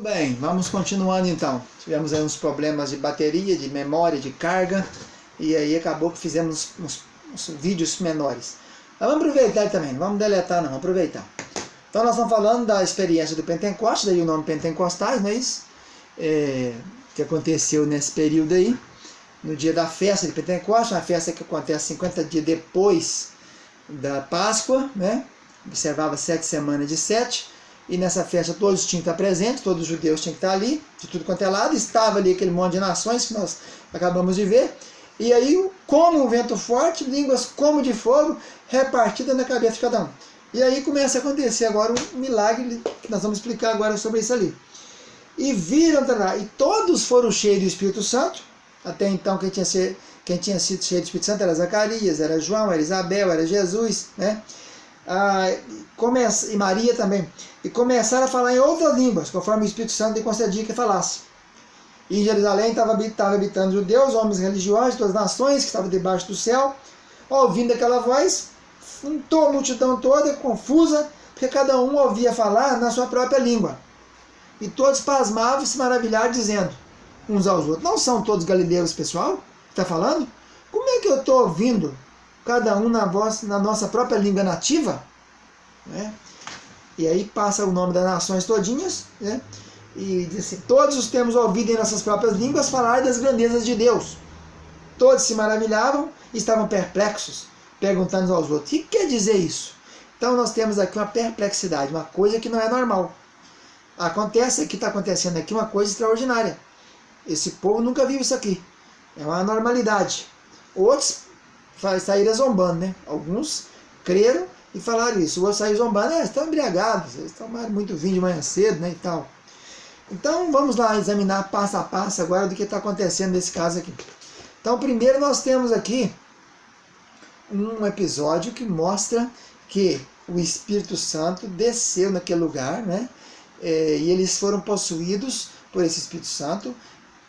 Bem, vamos continuando então. Tivemos aí uns problemas de bateria, de memória, de carga, e aí acabou que fizemos uns vídeos menores. Mas vamos aproveitar também, não vamos deletar não, vamos aproveitar. Então nós estamos falando da experiência do Pentecoste, daí o nome Pentecostais, não é isso? Que aconteceu nesse período aí, no dia da festa de Pentecostes, uma festa que acontece 50 dias depois da Páscoa, né? Observava 7 semanas de 7. E nessa festa todos tinham que estar presentes, todos os judeus tinham que estar ali, de tudo quanto é lado. Estava ali aquele monte de nações que nós acabamos de ver. E aí, como um vento forte, línguas como de fogo, repartidas na cabeça de cada um. E aí começa a acontecer agora um milagre, que nós vamos explicar agora sobre isso ali. E viram, e todos foram cheios do Espírito Santo. Até então quem tinha sido cheio do Espírito Santo era Zacarias, era João, era Isabel, era Jesus, né? E Maria também, e começaram a falar em outras línguas, conforme o Espírito Santo lhe concedia que falasse. E em Jerusalém estava habitando judeus, homens religiosos de todas as nações, que estavam debaixo do céu. Ouvindo aquela voz, juntou a multidão toda, confusa, porque cada um ouvia falar na sua própria língua. E todos pasmavam e se maravilharam, dizendo uns aos outros: não são todos galileus, pessoal, que está falando? Como é que eu estou ouvindo cada um na nossa própria língua nativa? Né? E aí passa o nome das nações todinhas, né? E diz assim: todos os temos ouvido em nossas próprias línguas falar das grandezas de Deus. Todos se maravilhavam e estavam perplexos, perguntando aos outros: o que quer dizer isso? Então nós temos aqui uma perplexidade, uma coisa que não é normal. Acontece que está acontecendo aqui uma coisa extraordinária. Esse povo nunca viu isso aqui. É uma anormalidade. Outros saíram zombando, né? Alguns creram e falaram isso. O outro saiu zombando: estão embriagados, eles tomaram muito vinho de manhã cedo, né, e tal. Então vamos lá examinar passo a passo agora do que está acontecendo nesse caso aqui. Então primeiro nós temos aqui um episódio que mostra que o Espírito Santo desceu naquele lugar, né? E eles foram possuídos por esse Espírito Santo.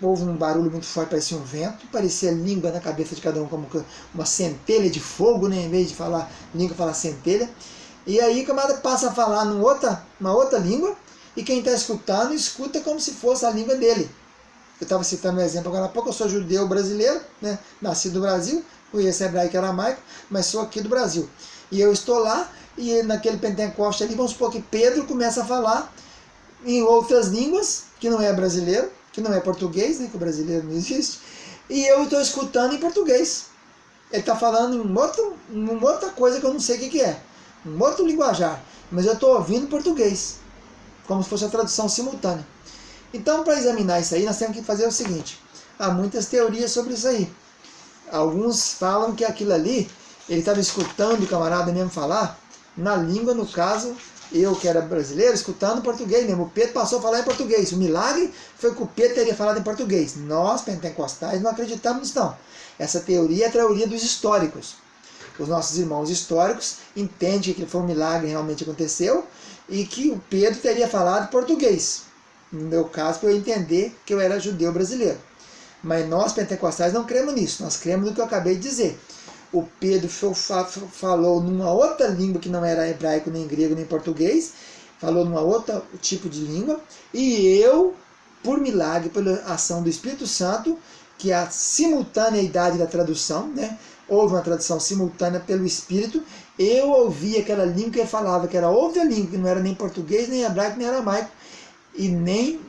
Houve um barulho muito forte, parecia um vento, parecia língua na cabeça de cada um, como uma centelha de fogo, né? Em vez de falar língua, falar centelha. E aí o camarada passa a falar uma outra língua, e quem está escutando, escuta como se fosse a língua dele. Eu estava citando um exemplo agora há pouco: eu sou judeu brasileiro, né? Nascido no Brasil, conheço hebraico e aramaico, mas sou aqui do Brasil. E eu estou lá, e naquele Pentecoste ali, vamos supor que Pedro começa a falar em outras línguas, que não é brasileiro, que não é português, né, que o brasileiro não existe, e eu estou escutando em português. Ele está falando em uma outra coisa que eu não sei o que é, um outro linguajar, mas eu estou ouvindo português, como se fosse a tradução simultânea. Então, para examinar isso aí, nós temos que fazer o seguinte: há muitas teorias sobre isso aí. Alguns falam que aquilo ali, ele estava escutando o camarada mesmo falar na língua, no caso, eu que era brasileiro, escutando português mesmo. O Pedro passou a falar em português. O milagre foi que o Pedro teria falado em português. Nós, pentecostais, não acreditamos nisso não. Essa teoria é a teoria dos históricos. Os nossos irmãos históricos entendem que foi um milagre que realmente aconteceu e que o Pedro teria falado português. No meu caso, para eu entender que eu era judeu brasileiro. Mas nós, pentecostais, não cremos nisso. Nós cremos no que eu acabei de dizer. O Pedro falou numa outra língua que não era hebraico, nem grego, nem português, falou numa outra tipo de língua, e eu, por milagre, pela ação do Espírito Santo, que é a simultaneidade da tradução, né? Houve uma tradução simultânea pelo Espírito, eu ouvi aquela língua que ele falava, que era outra língua, que não era nem português, nem hebraico, nem aramaico, e nem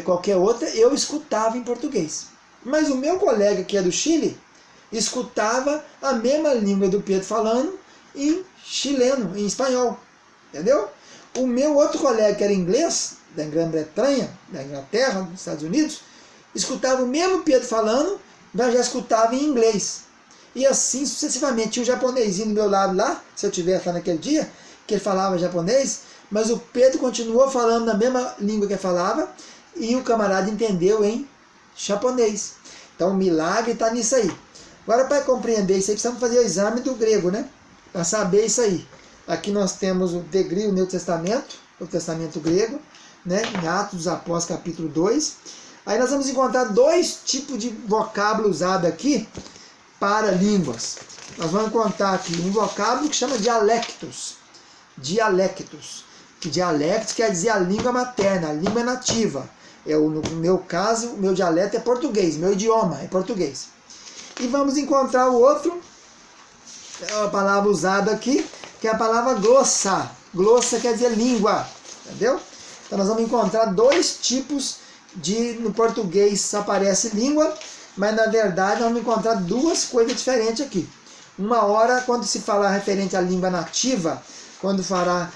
qualquer outra, eu escutava em português. Mas o meu colega, que é do Chile, escutava a mesma língua do Pedro falando em chileno, em espanhol, entendeu? O meu outro colega, que era inglês, da Grã-Bretanha, da Inglaterra, dos Estados Unidos, escutava o mesmo Pedro falando, mas já escutava em inglês. E assim sucessivamente. Tinha um japonesinho do meu lado lá, se eu tivesse lá naquele dia, que ele falava japonês, mas o Pedro continuou falando na mesma língua que ele falava, e o camarada entendeu em japonês. Então o milagre está nisso aí. Agora, para compreender isso aí, precisamos fazer o exame do grego, né? Para saber isso aí. Aqui nós temos o Degree, o Novo Testamento grego, né? Em Atos dos Apóstolos, capítulo 2. Aí nós vamos encontrar dois tipos de vocábulo usado aqui para línguas. Nós vamos encontrar aqui um vocábulo que chama dialectos. Dialectos. Dialectos quer dizer a língua materna, a língua nativa. No meu caso, o meu dialeto é português, meu idioma é português. E vamos encontrar o outro, a palavra usada aqui, que é a palavra glossa. Glossa quer dizer língua, entendeu? Então nós vamos encontrar dois tipos no português aparece língua, mas na verdade nós vamos encontrar duas coisas diferentes aqui. Uma hora, quando se falar referente à língua nativa, quando falar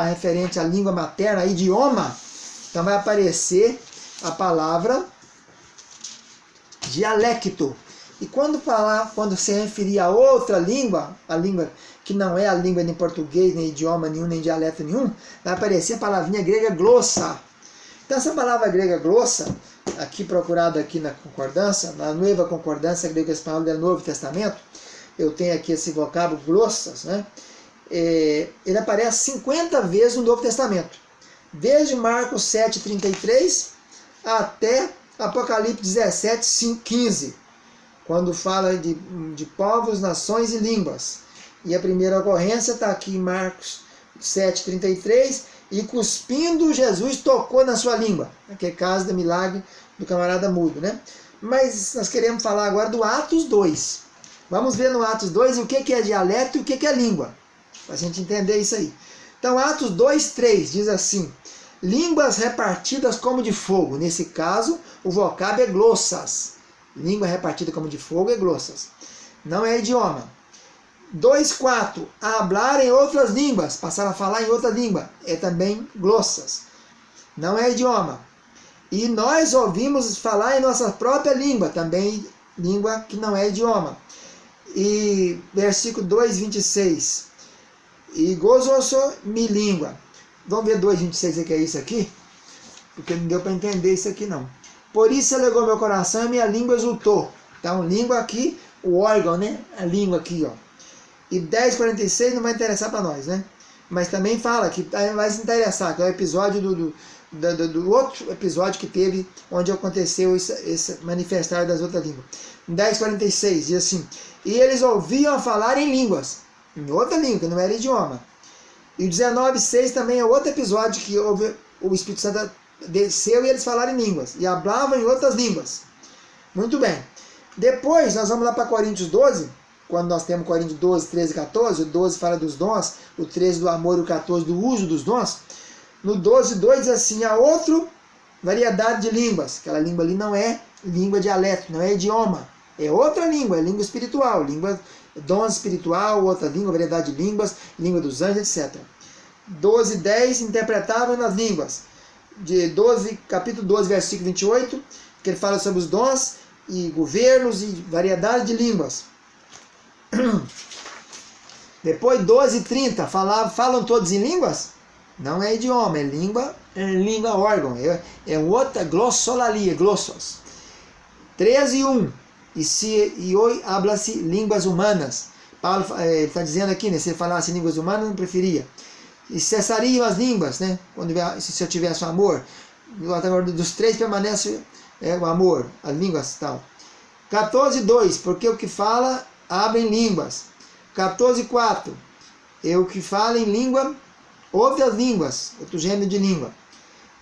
referente à língua materna, idioma, então vai aparecer a palavra dialecto. E quando se referir a outra língua, a língua que não é a língua nem português, nem idioma nenhum, nem dialeto nenhum, vai aparecer a palavrinha grega glossa. Então essa palavra grega glossa, aqui procurada aqui na concordância, na Nova Concordância grego-espanhola do Novo Testamento, eu tenho aqui esse vocábulo glossas, né? Ele aparece 50 vezes no Novo Testamento. Desde Marcos 7,33 até Apocalipse 17,15, quando fala de povos, nações e línguas. E a primeira ocorrência está aqui em Marcos 7,33, e cuspindo Jesus tocou na sua língua. Aquele caso do milagre do camarada mudo, né? Mas nós queremos falar agora do Atos 2. Vamos ver no Atos 2 o que é dialeto e o que é língua, para a gente entender isso aí. Então, Atos 2,3 diz assim: línguas repartidas como de fogo. Nesse caso, o vocábulo é glossas. Língua repartida como de fogo é glossas. Não é idioma. 2,4. Hablar em outras línguas. Passar a falar em outra língua. É também glossas. Não é idioma. E nós ouvimos falar em nossa própria língua. Também língua que não é idioma. E versículo 2,26. E gozoso mi língua. Vamos ver 2,26 o que é isso aqui? Porque não deu para entender isso aqui não. Por isso alegou meu coração e minha língua exultou. Então, língua aqui, o órgão, né? A língua aqui, ó. E 10,46 não vai interessar para nós, né? Mas também fala que vai se interessar, que é o episódio do outro episódio que teve, onde aconteceu esse manifestar das outras línguas. 10,46 diz assim: e eles ouviam falar em línguas, em outra língua, que não era idioma. E o 19,6 também é outro episódio que houve, o Espírito Santo desceu e eles falaram em línguas, e hablavam em outras línguas. Muito bem. Depois, nós vamos lá para Coríntios 12, quando nós temos Coríntios 12, 13 e 14, o 12 fala dos dons, o 13 do amor e o 14 do uso dos dons. No 12,2 diz assim: há outra variedade de línguas. Aquela língua ali não é língua dialeto, não é idioma. É outra língua, é língua espiritual, dons espiritual, outra língua, variedade de línguas, língua dos anjos, etc. 12,10 interpretavam nas línguas. Capítulo 12, versículo 28, que ele fala sobre os dons e governos e variedade de línguas. Depois 12,30, falam todos em línguas? Não é idioma, é língua órgão, é outra glossolalia, glossos. 13,1, e hoje habla-se línguas humanas. Paulo está dizendo aqui, né, se ele falasse línguas humanas, não preferia. E cessariam as línguas, né, se eu tivesse o amor. Agora, dos três permanece o amor, as línguas e tal. 14,2, porque o que fala, abre em línguas. 14,4, o que fala em língua, outras línguas, outro gênero de língua.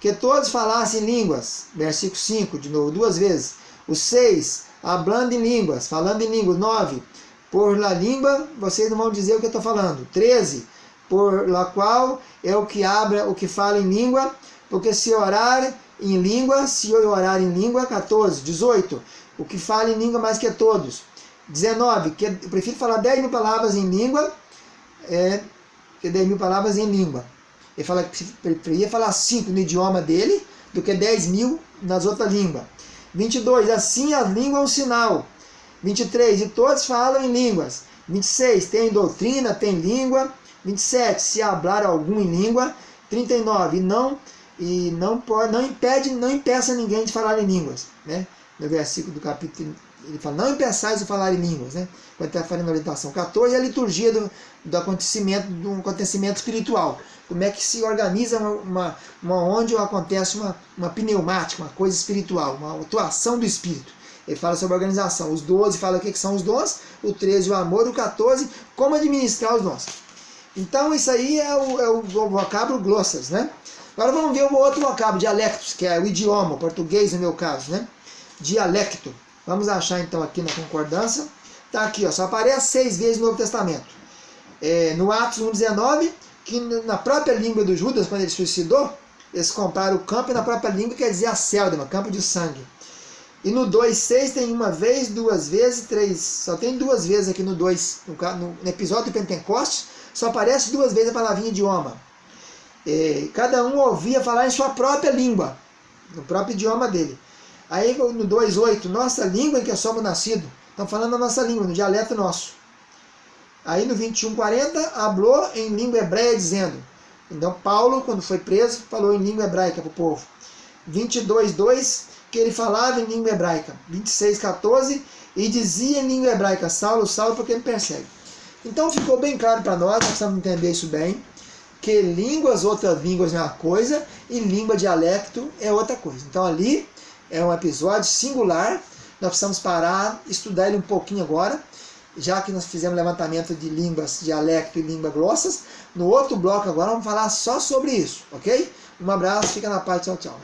Que todos falassem línguas, versículo 5, de novo, 2 vezes. O 6, hablando em línguas, falando em línguas. 9, por la língua, vocês não vão dizer o que eu estou falando. 13, por la qual é o que abre, o que fala em língua, porque se orar em língua, se eu orar em língua. 14, 18, o que fala em língua mais que todos. 19, que eu prefiro falar 10.000 palavras em língua, que 10.000 palavras em língua. Ele fala que preferia falar 5 no idioma dele, do que 10.000 nas outras línguas. 22, assim a língua é um sinal. 23, e todos falam em línguas. 26, tem doutrina, tem língua. 27, se hablar algum em língua. 39, não impeça ninguém de falar em línguas, né? No versículo do capítulo, ele fala, não impeçais de falar em línguas, né? Quando está falando a orientação. 14 é a liturgia do acontecimento espiritual. Como é que se organiza onde acontece uma pneumática, uma coisa espiritual, uma atuação do Espírito. Ele fala sobre a organização. Os 12 fala o que são os dons, o 13 o amor, o 14 como administrar os dons. Então isso aí é o vocábulo glossas, né? Agora vamos ver o outro vocábulo, dialectos, que é o idioma, o português no meu caso, né? Dialecto. Vamos achar então aqui na concordância. Tá aqui, ó, só aparece 6 vezes no Novo Testamento. No Atos 1,19, que na própria língua dos Judas, quando ele suicidou, eles compraram o campo e na própria língua quer dizer a Céldama, campo de sangue. E no 2,6 tem uma vez, 2 vezes, 3. Só tem 2 vezes aqui no 2. No episódio do Pentecostes, só aparece 2 vezes a palavrinha idioma. Cada um ouvia falar em sua própria língua, no próprio idioma dele. Aí no 2,8, nossa língua em que somos nascidos. Estão falando a nossa língua, no dialeto nosso. Aí no 21,40, falou em língua hebreia dizendo. Então Paulo, quando foi preso, falou em língua hebraica para o povo. 22,2, que ele falava em língua hebraica. 26,14, e dizia em língua hebraica, Saulo, Saulo, porque me persegue. Então ficou bem claro para nós precisamos entender isso bem, que línguas, outras línguas é uma coisa, e língua, dialecto é outra coisa. Então ali é um episódio singular, nós precisamos parar, estudar ele um pouquinho agora, já que nós fizemos levantamento de línguas, dialecto e língua glossas. No outro bloco agora vamos falar só sobre isso, ok? Um abraço, fica na paz, tchau, tchau.